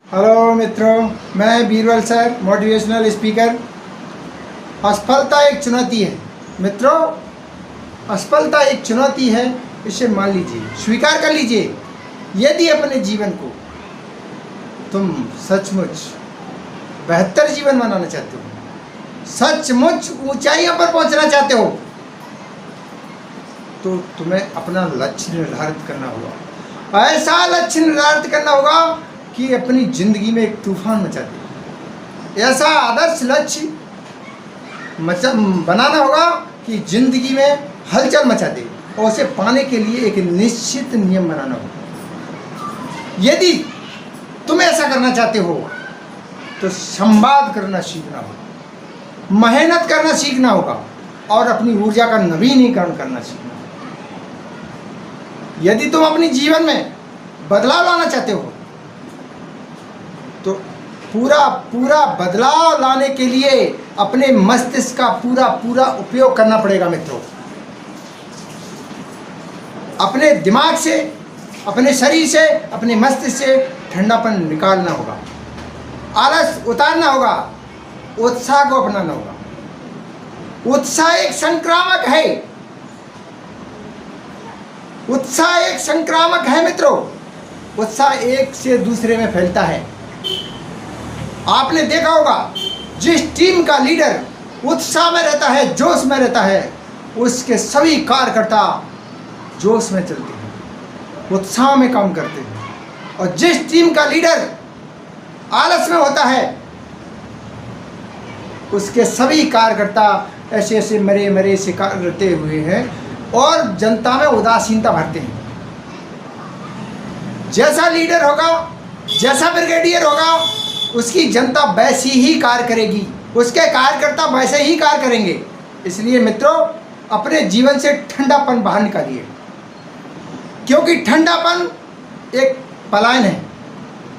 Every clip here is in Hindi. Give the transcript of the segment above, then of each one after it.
हेलो मित्रों, मैं बीरबल सर, मोटिवेशनल स्पीकर। असफलता एक चुनौती है मित्रों, असफलता एक चुनौती है। इसे मान लीजिए, स्वीकार कर लीजिए। यदि अपने जीवन को तुम सचमुच बेहतर जीवन बनाना चाहते हो, सचमुच ऊंचाइयों पर पहुंचना चाहते हो, तो तुम्हें अपना लक्ष्य निर्धारित करना होगा। ऐसा लक्ष्य निर्धारित करना होगा कि अपनी जिंदगी में एक तूफान मचा दे। ऐसा आदर्श लक्ष्य बनाना होगा कि जिंदगी में हलचल मचा दे, और उसे पाने के लिए एक निश्चित नियम बनाना होगा। यदि तुम ऐसा करना चाहते हो तो संवाद करना सीखना होगा, मेहनत करना सीखना होगा, और अपनी ऊर्जा का नवीनीकरण करना सीखना होगा। यदि तुम अपने जीवन में बदलाव लाना चाहते हो तो पूरा बदलाव लाने के लिए अपने मस्तिष्क का पूरा उपयोग करना पड़ेगा मित्रों। अपने दिमाग से, अपने शरीर से, अपने मस्तिष्क से ठंडापन निकालना होगा, आलस उतारना होगा, उत्साह को अपनाना होगा। उत्साह एक संक्रामक है, उत्साह एक संक्रामक है मित्रों। उत्साह एक से दूसरे में फैलता है। आपने देखा होगा, जिस टीम का लीडर उत्साह में रहता है, जोश में रहता है, उसके सभी कार्यकर्ता जोश में चलते हैं, उत्साह में काम करते हैं। और जिस टीम का लीडर आलस में होता है, उसके सभी कार्यकर्ता ऐसे ऐसे मरे से करते हुए हैं और जनता में उदासीनता भरते हैं। जैसा लीडर होगा, जैसा ब्रिगेडियर होगा, उसकी जनता वैसी ही कार्य करेगी, उसके कार्यकर्ता वैसे ही कार्य करेंगे। इसलिए मित्रों, अपने जीवन से ठंडापन बाहर निकालिए, क्योंकि ठंडापन एक पलायन है,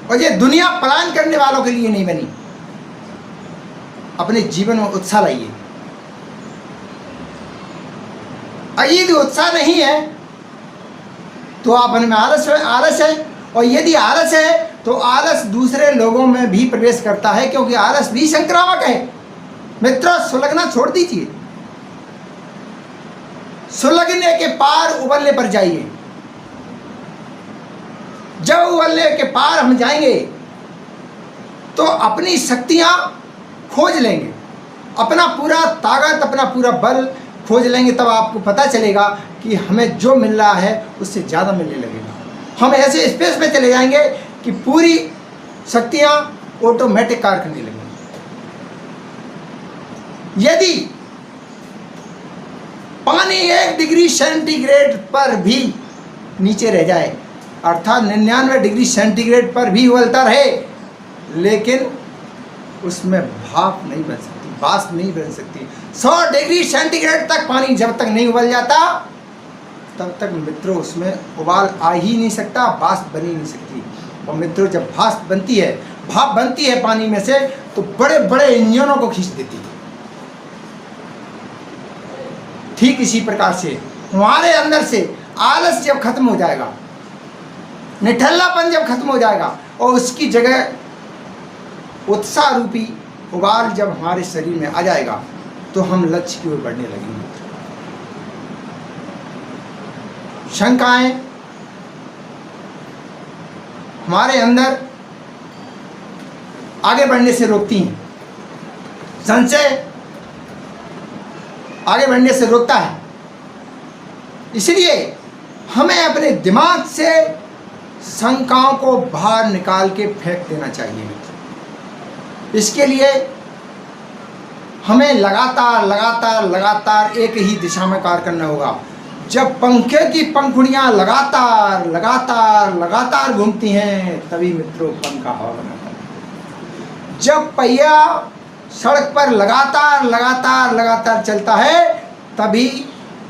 और ये दुनिया पलायन करने वालों के लिए नहीं बनी। अपने जीवन में उत्साह लाइए। यदि उत्साह नहीं है तो आप में आलस है, और यदि आलस है तो आलस दूसरे लोगों में भी प्रवेश करता है, क्योंकि आलस भी संक्रामक है मित्रों। सुलगना छोड़ दीजिए, सुलगने के पार उबलने पर जाइए। जब उबलने के पार हम जाएंगे तो अपनी शक्तियां खोज लेंगे, अपना पूरा ताकत, अपना पूरा बल खोज लेंगे। तब आपको पता चलेगा कि हमें जो मिल रहा है उससे ज़्यादा मिलने लगेगा। हम ऐसे स्पेस में चले जाएंगे कि पूरी शक्तियां ऑटोमेटिक कार्य करने लगेंगी। यदि पानी 1 डिग्री सेंटीग्रेड पर भी नीचे रह जाए, अर्थात 99 डिग्री सेंटीग्रेड पर भी उबलता रहे, लेकिन उसमें भाप नहीं बन सकती, वाष्प नहीं बन सकती। 100 डिग्री सेंटीग्रेड तक पानी जब तक नहीं उबल जाता, तब तक मित्रों उसमें उबाल आ ही नहीं सकता, वाष्प बन ही नहीं सकती। और मित्रों, जब वाष्प बनती है, भाप बनती है पानी में से, तो बड़े बड़े इंजनों को खींच देती है। ठीक इसी प्रकार से हमारे अंदर से आलस जब खत्म हो जाएगा, निठल्लापन जब खत्म हो जाएगा, और उसकी जगह उत्साह रूपी उबाल जब हमारे शरीर में आ जाएगा, तो हम लक्ष्य की ओर बढ़ने लगेंगे। शंकाएं हमारे अंदर आगे बढ़ने से रोकती हैं, संशय आगे बढ़ने से रोकता है। इसलिए हमें अपने दिमाग से शंकाओं को बाहर निकाल के फेंक देना चाहिए। इसके लिए हमें लगातार एक ही दिशा में कार्य करना होगा। जब पंखे की पंखुड़ियां लगातार घूमती हैं, तभी मित्रों पंखा हवा बनाता है। जब पहिया सड़क पर लगातार चलता है, तभी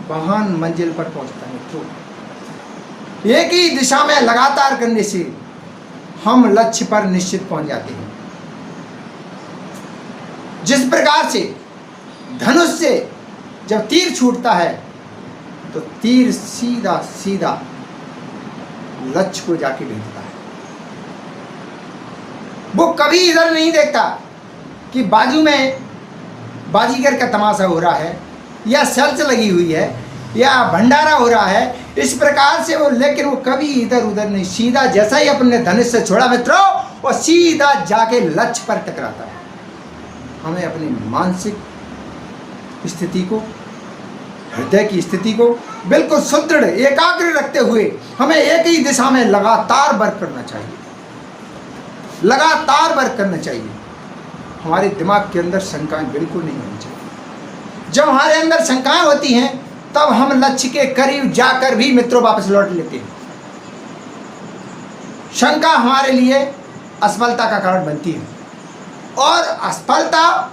वाहन मंजिल पर पहुंचता है मित्रों। एक ही दिशा में लगातार करने से हम लक्ष्य पर निश्चित पहुंच जाते हैं। जिस प्रकार से धनुष से जब तीर छूटता है, तो तीर सीधा लक्ष्य को जाके भेजता है। वो कभी इधर नहीं देखता कि बाजू में बाजीगर का तमाशा हो रहा है या सर्च लगी हुई है या भंडारा हो रहा है, इस प्रकार से वो, लेकिन वो कभी इधर उधर नहीं, सीधा जैसा ही अपने धनुष से छोड़ा मित्रों, वो सीधा जाके लक्ष्य पर टकराता है। हमें अपनी मानसिक स्थिति को, हृदय की स्थिति को बिल्कुल सुदृढ़ एकाग्र रखते हुए हमें एक ही दिशा में लगातार वर्क करना चाहिए, लगातार वर्क करना चाहिए। हमारे दिमाग के अंदर शंकाएं बिल्कुल नहीं होनी चाहिए। जब हमारे अंदर शंकाएं होती हैं तब हम लक्ष्य के करीब जाकर भी मित्रों वापस लौट लेते हैं। शंका हमारे लिए असफलता का कारण बनती है, और असफलता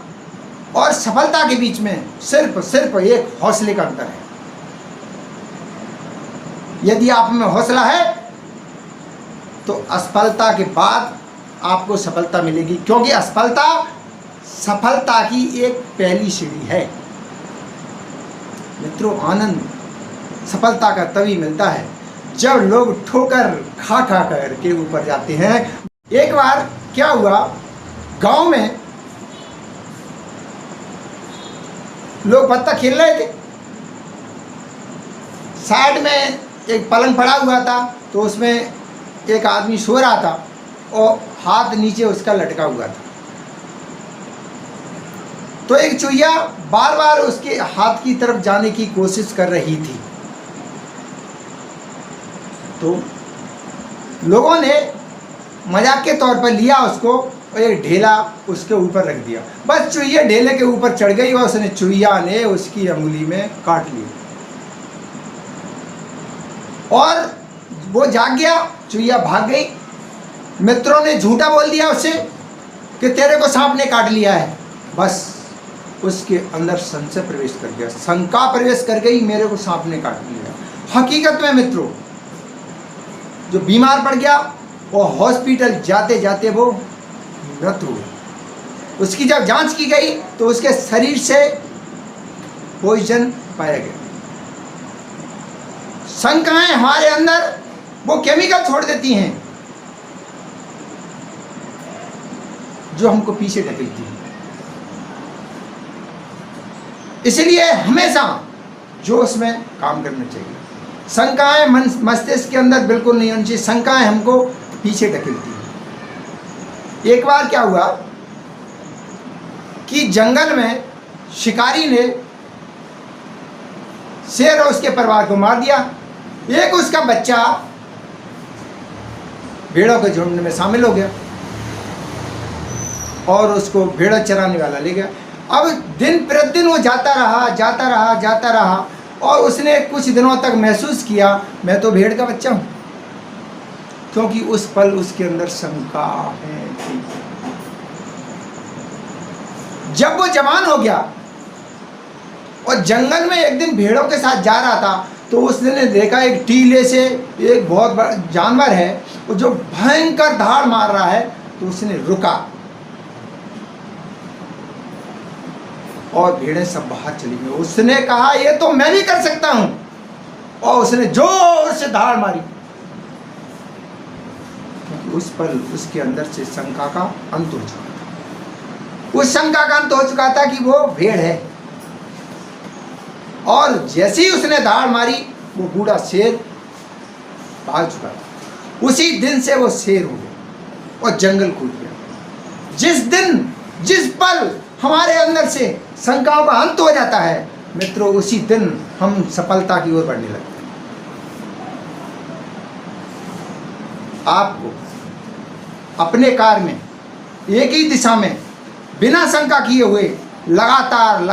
और सफलता के बीच में सिर्फ एक हौसले का अंतर है। यदि आप में हौसला है तो असफलता के बाद आपको सफलता मिलेगी, क्योंकि असफलता सफलता की एक पहली सीढ़ी है। मित्रों, आनंद सफलता का तभी मिलता है जब लोग ठोकर खा कर के ऊपर जाते हैं। एक बार क्या हुआ, गांव में लोग पत्ता खेल रहे थे, साइड में एक पलंग पड़ा हुआ था, तो उसमें एक आदमी सो रहा था और हाथ नीचे उसका लटका हुआ था। तो एक चुहिया बार बार उसके हाथ की तरफ जाने की कोशिश कर रही थी। तो लोगों ने मजाक के तौर पर लिया उसको और एक ढेला उसके ऊपर रख दिया। बस चुहिया ढेले के ऊपर चढ़ गई और उसने चुहिया ने उसकी अंगुली में काट लिया और वो जाग गया। चुहिया भाग गई। मित्रों ने झूठा बोल दिया उससे कि तेरे को सांप ने काट लिया है। बस उसके अंदर संशय प्रवेश कर गया, शंका प्रवेश कर गई, मेरे को सांप ने काट लिया। हकीकत में मित्रों, जो बीमार पड़ गया और हॉस्पिटल जाते जाते वो मृत हो गया। उसकी जब जांच की गई तो उसके शरीर से पॉइजन पाया गया। शंकाएं हमारे अंदर वो केमिकल छोड़ देती हैं जो हमको पीछे ढकेलती है। इसलिए हमेशा जोश में काम करना चाहिए। शंकाएं मस्तिष्क के अंदर बिल्कुल नहीं होनी चाहिए। शंकाएं हमको पीछे ढकेलती हैं। एक बार क्या हुआ कि जंगल में शिकारी ने शेर और उसके परिवार को मार दिया। एक उसका बच्चा भेड़ों के झुंड में शामिल हो गया और उसको भेड़ा चराने वाला ले गया। अब दिन प्रतिदिन वो जाता रहा और उसने कुछ दिनों तक महसूस किया, मैं तो भेड़ का बच्चा हूँ, क्योंकि उस पल उसके अंदर शंका है। जब वो जवान हो गया और जंगल में एक दिन भेड़ों के साथ जा रहा था तो उसने देखा एक टीले से एक बहुत बड़ा जानवर है वो जो भयंकर धाड़ मार रहा है। तो उसने रुका और भेड़ें सब बाहर चली गई। उसने कहा ये तो मैं भी कर सकता हूं, और उसने जोर से धाड़ मारी। उस पल उसके अंदर से शंका का अंत हो चुका था। उस शंका का अंत हो चुका था कि वो भेड़ है। और जैसे ही उसने धाड़ मारी वो बूढ़ा शेर भाग चुका था। उसी दिन से वो शेर हो गया और जंगल कूद गया। जिस पल हमारे अंदर से शंकाओं का अंत हो जाता है मित्रों, उसी दिन हम सफलता की ओर बढ़ने लगते हैं। आपको अपने कार्य में एक ही दिशा में बिना शंका किए हुए लगातार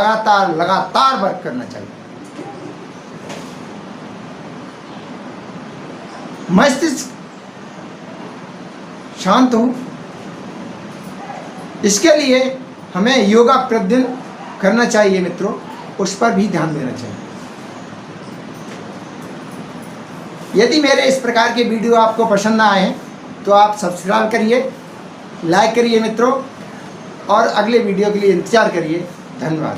वर्क करना चाहिए। मस्तिष्क शांत हो, इसके लिए हमें योगा प्रतिदिन करना चाहिए मित्रों, उस पर भी ध्यान देना चाहिए। यदि मेरे इस प्रकार के वीडियो आपको पसंद आए तो आप सब्सक्राइब करिए, लाइक करिए मित्रों, और अगले वीडियो के लिए इंतजार करिए। धन्यवाद।